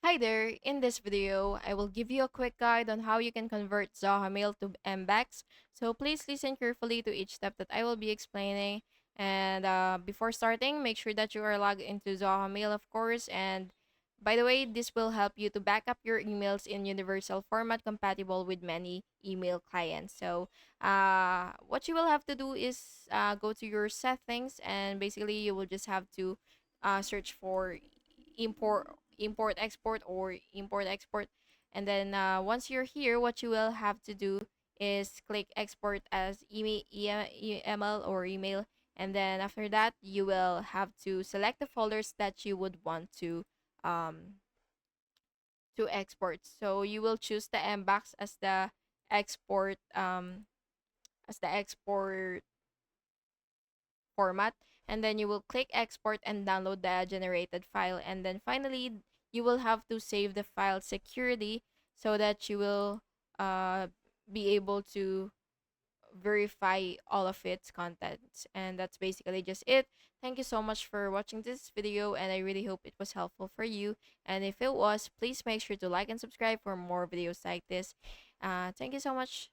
Hi there, in this video, I will give you a quick guide on how you can convert Zoho Mail to MBOX. So please listen carefully to each step that I will be explaining. And before starting, make sure that you are logged into Zoho Mail, of course. And by the way, this will help you to back up your emails in universal format compatible with many email clients. So what you will have to do is go to your settings, and basically you will just have to search for import export or import export, and then once you're here, what you will have to do is click export as email or email, and then after that you will have to select the folders that you would want um to export. So you will choose the mbox export as the export format, and then you will click export and download the generated file, and then finally you will have to save the file securely so that you will uh, be able to verify all of its contents. And that's basically just it. Thank you so much for watching this video, and I really hope it was helpful for you. And if it was, please make sure to like and subscribe for more videos like this. Thank you so much.